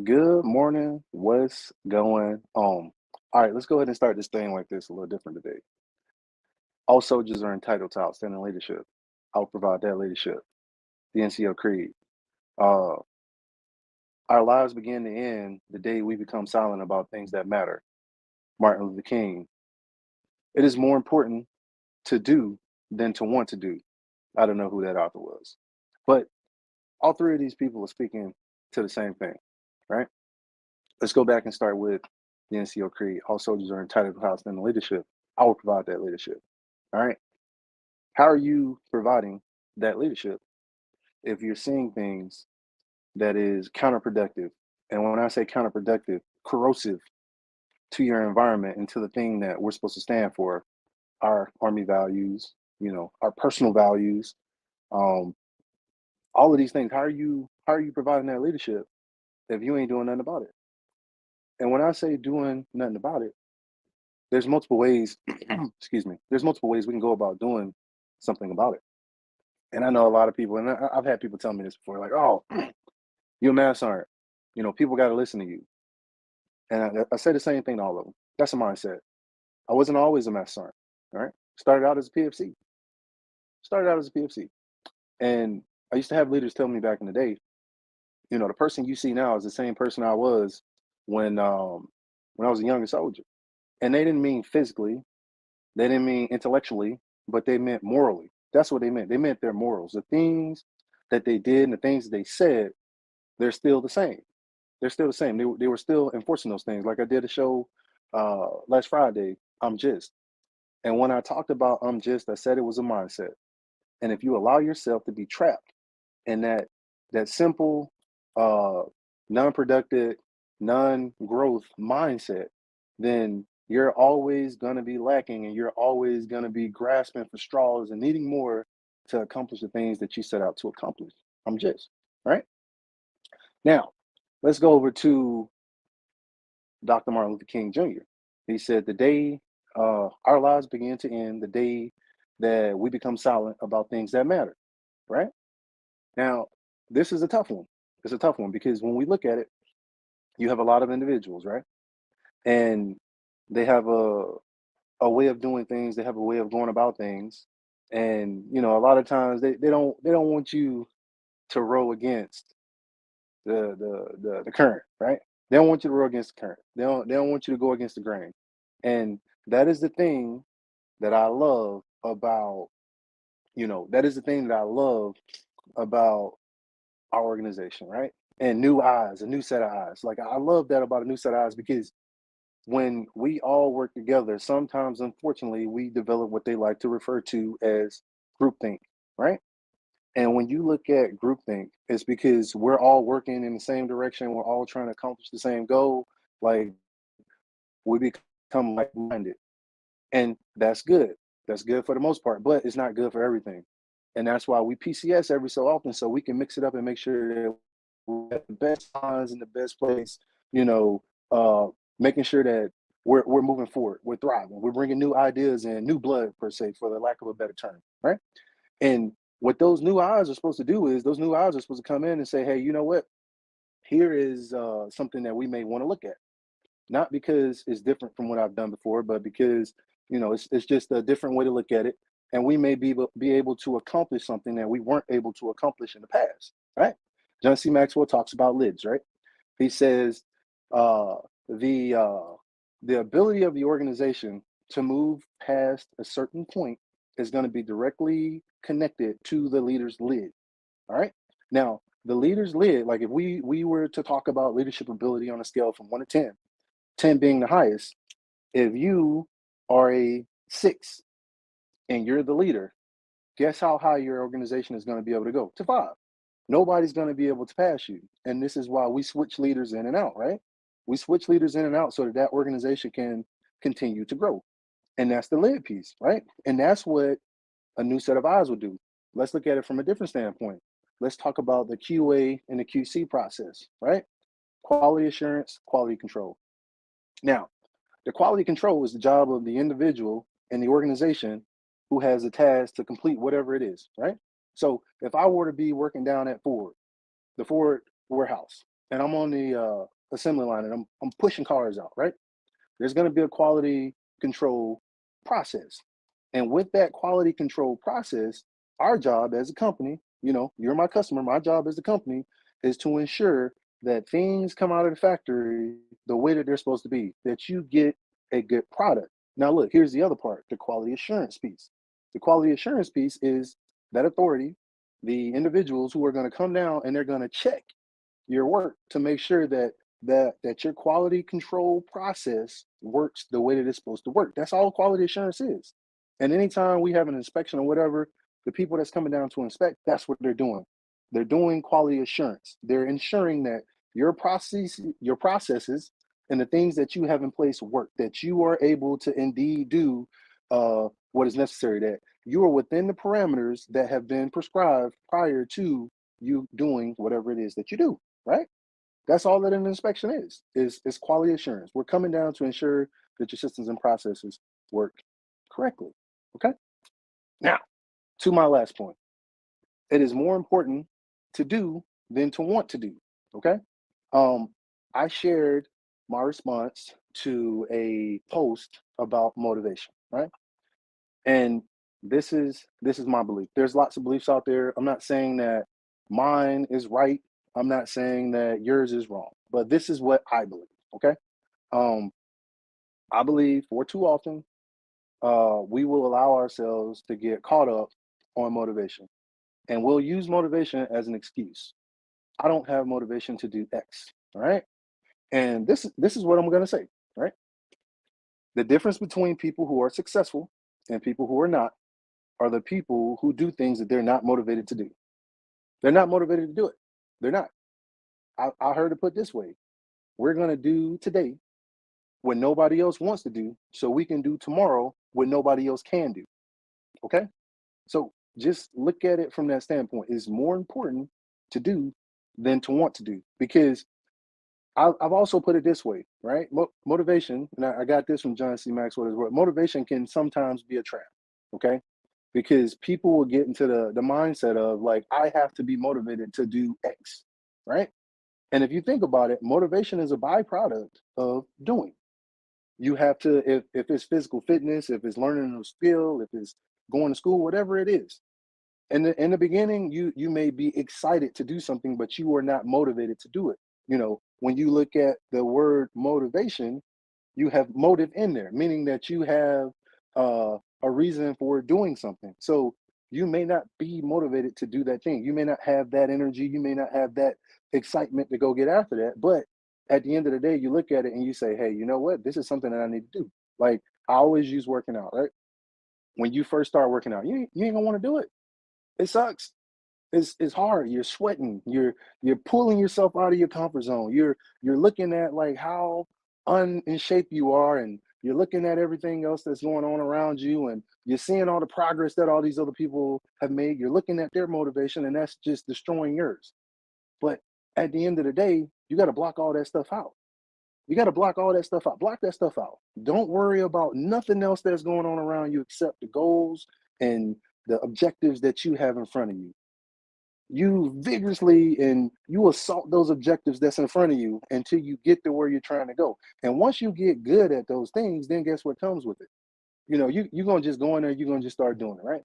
Good morning. What's going on? All right, let's go ahead and start this thing like this a little different today. All soldiers are entitled to outstanding leadership. I'll provide that leadership. The NCO Creed. Uh, our lives begin to end the day we become silent about things that matter. Martin Luther King. It is more important to do than to want to do. I don't know who that author was, but all three of these people are speaking to the same thing, right? Let's go back and start with the NCO Creed. All soldiers are entitled to outstanding leadership. I will provide that leadership. All right. How are you providing that leadership if you're seeing things that is counterproductive? And when I say counterproductive, corrosive to your environment and to the thing that we're supposed to stand for, our army values, our personal values, um, all of these things. How are you providing that leadership if you ain't doing nothing about it? And when I say doing nothing about it, there's multiple ways, excuse me, there's multiple ways we can go about doing something about it. And I know a lot of people, and I've had people tell me this before, like, oh, you're a mass sergeant. People got to listen to you. And I say the same thing to all of them. That's a mindset. I wasn't always a mass sergeant. All right. Started out as a PFC. Started out as a PFC. And I used to have leaders tell me back in the day, the person you see now is the same person I was when I was a younger soldier. And they didn't mean physically, they didn't mean intellectually, but they meant morally. That's what they meant. They meant their morals. The things that they did and the things that they said, they're still the same. They're still the same. They were still enforcing those things. Like I did a show last Friday, I'm just. And when I talked about I'm just, I said it was a mindset. And if you allow yourself to be trapped in that simple, uh, non-productive, non-growth mindset, then you're always gonna be lacking and you're always gonna be grasping for straws and needing more to accomplish the things that you set out to accomplish. I'm just right now. Let's go over to Dr. Martin Luther King Jr. He said, "The day our lives begin to end, the day that we become silent about things that matter." Right now, this is a tough one. It's a tough one because when we look at it, you have a lot of individuals, right? And they have a way of doing things. They have a way of going about things, and a lot of times they don't want you to row against the current, right? They don't want you to row against the current. They don't want you to go against the grain, and that is the thing that I love about that is the thing that I love about our organization, right? And new eyes, a new set of eyes. Like I love that about a new set of eyes because when we all work together, sometimes unfortunately we develop what they like to refer to as groupthink, right? And when you look at groupthink, it's because we're all working in the same direction, we're all trying to accomplish the same goal. Like we become like-minded. And that's good. That's good for the most part, but it's not good for everything. And that's why we PCS every so often so we can mix it up and make sure that we have the best lines in the best place, you know, uh, making sure that we're moving forward, we're thriving, we're bringing new ideas in, new blood per se, for the lack of a better term, right? And what those new eyes are supposed to do is those new eyes are supposed to come in and say, hey, you know what? Here is something that we may want to look at, not because it's different from what I've done before, but because it's just a different way to look at it, and we may be able to accomplish something that we weren't able to accomplish in the past. Right? John C. Maxwell talks about lids. Right? He says uh, the uh, the ability of the organization to move past a certain point is going to be directly connected to the leader's lid. All right. Now, the leader's lid, like if we were to talk about leadership ability on a scale from 1 to 10, 10 being the highest, if you are a 6 and you're the leader, guess how high your organization is going to be able to go? To 5. Nobody's going to be able to pass you. And this is why we switch leaders in and out, right? We switch leaders in and out so that that organization can continue to grow. And that's the lid piece, right? And that's what a new set of eyes would do. Let's look at it from a different standpoint. Let's talk about the QA and the QC process, right? Quality assurance, quality control. Now, the quality control is the job of the individual and the organization who has a task to complete whatever it is, right? So if I were to be working down at Ford, the Ford warehouse, and I'm on the assembly line and I'm pushing cars out, right? There's going to be a quality control process. And with that quality control process, our job as a company, you're my customer, my job as a company is to ensure that things come out of the factory the way that they're supposed to be, that you get a good product. Now, look, here's the other part, the quality assurance piece. The quality assurance piece is that authority, the individuals who are going to come down and they're going to check your work to make sure that your quality control process works the way that it's supposed to work. That's all quality assurance is. And anytime we have an inspection or whatever, the people that's coming down to inspect, that's what they're doing. They're doing quality assurance. They're ensuring that your processes and the things that you have in place work, that you are able to indeed do what is necessary, that you are within the parameters that have been prescribed prior to you doing whatever it is that you do, right? That's all that an inspection is quality assurance. We're coming down to ensure that your systems and processes work correctly. Okay. Now, to my last point, it is more important to do than to want to do. Okay. Um, I shared my response to a post about motivation, right? And this is my belief. There's lots of beliefs out there. I'm not saying that mine is right. I'm not saying that yours is wrong, but this is what I believe. Okay. Um, I believe for too often, we will allow ourselves to get caught up on motivation, and we'll use motivation as an excuse. I don't have motivation to do X. All right. And this is what I'm gonna say, right? The difference between people who are successful and people who are not are the people who do things that they're not motivated to do. They're not motivated to do it. They're not. I heard it put this way: we're going to do today what nobody else wants to do, so we can do tomorrow what nobody else can do. Okay. So just look at it from that standpoint. It's more important to do than to want to do, because I've also put it this way, right? Motivation, and I got this from John C. Maxwell as well. Motivation can sometimes be a trap. Okay. Because people will get into the mindset of like, I have to be motivated to do X, right? And if you think about it, motivation is a byproduct of doing. You have to, if it's physical fitness, if it's learning a new skill, if it's going to school, whatever it is. In the beginning, you may be excited to do something, but you are not motivated to do it. When you look at the word motivation, you have motive in there, meaning that you have a reason for doing something. So you may not be motivated to do that thing. You may not have that energy. You may not have that excitement to go get after that. But at the end of the day, you look at it and you say, hey, you know what? This is something that I need to do. Like I always use working out, right? When you first start working out, you ain't gonna want to do it. It sucks. It's hard. You're sweating. You're pulling yourself out of your comfort zone. You're looking at like how in shape you are, and you're looking at everything else that's going on around you, and you're seeing all the progress that all these other people have made. You're looking at their motivation, and that's just destroying yours. But at the end of the day, you got to block all that stuff out. You got to block all that stuff out. Block that stuff out. Don't worry about nothing else that's going on around you except the goals and the objectives that you have in front of you. You vigorously and you assault those objectives that's in front of you until you get to where you're trying to go. And once you get good at those things, then guess what comes with it? You're gonna just go in there, you're gonna just start doing it, right?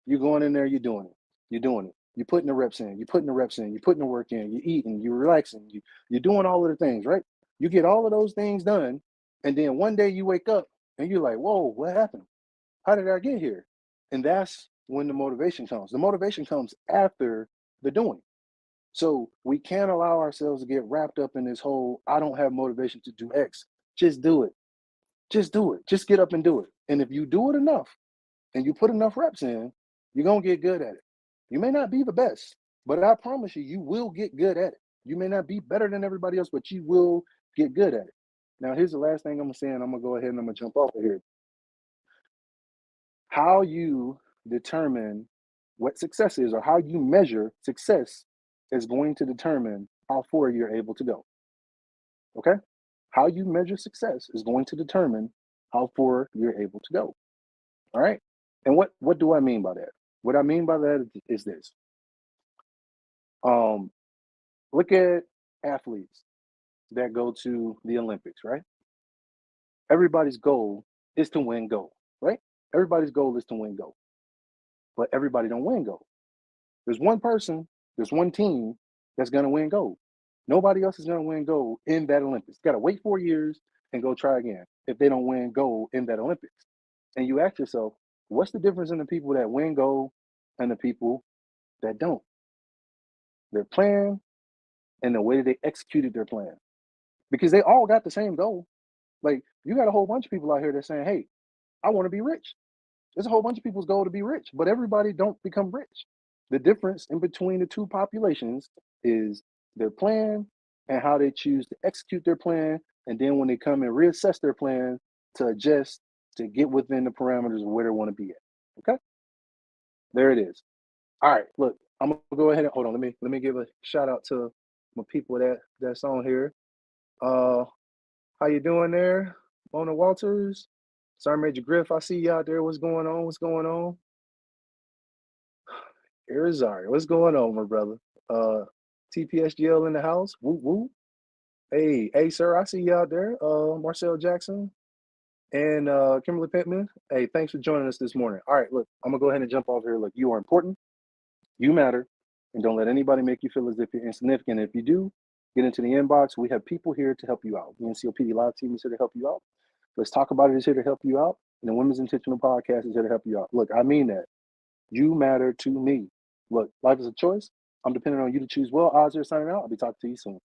You're going in there, you're doing it, you're doing it, you're putting the reps in, you're putting the reps in, you're putting the work in, you're eating, you're relaxing, you're doing all of the things, right? You get all of those things done, and then one day you wake up and you're like, whoa, what happened? How did I get here? And that's when the motivation comes. The motivation comes after the doing. So we can't allow ourselves to get wrapped up in this whole I don't have motivation to do X. Just do it. Just do it. Just get up and do it. And if you do it enough and you put enough reps in, you're going to get good at it. You may not be the best, but I promise you, you will get good at it. You may not be better than everybody else, but you will get good at it. Now, here's the last thing I'm going to say, and I'm going to go ahead and I'm going to jump off of here. How you determine what success is or how you measure success is going to determine how far you're able to go. Okay? How you measure success is going to determine how far you're able to go. All right? And what do I mean by that? What I mean by that is this. Um, look at athletes that go to the Olympics, right? Everybody's goal is to win gold, right? Everybody's goal is to win gold, but everybody don't win gold. There's one person, there's one team that's going to win gold. Nobody else is going to win gold in that Olympics. Got to wait 4 years and go try again if they don't win gold in that Olympics. And you ask yourself, what's the difference in the people that win gold and the people that don't? Their plan and the way that they executed their plan. Because they all got the same goal. Like, you got a whole bunch of people out here that's saying, hey, I want to be rich. There's a whole bunch of people's goal to be rich, but everybody don't become rich. The difference in between the two populations is their plan and how they choose to execute their plan. And then when they come and reassess their plan to adjust to get within the parameters of where they want to be at. Okay. There it is. All right. Look, I'm gonna go ahead and hold on. Let me give a shout out to my people that's on here. Uh how you doing there? Mona Walters, Sergeant Major Griff, I see you out there. What's going on? What's going on? Arizari, what's going on, my brother? TPSGL in the house. Woo woo. Hey, sir, I see you out there. Marcel Jackson and Kimberly Pittman. Hey, thanks for joining us this morning. All right, look, I'm gonna go ahead and jump off here. Look, you are important, you matter, and don't let anybody make you feel as if you're insignificant. If you do, get into the inbox. We have people here to help you out. The NCOPD Live team is here to help you out. Let's Talk About It is here to help you out. And the Women's Intentional Podcast is here to help you out. Look, I mean that. You matter to me. Look, life is a choice. I'm depending on you to choose well. Odds are signing out. I'll be talking to you soon.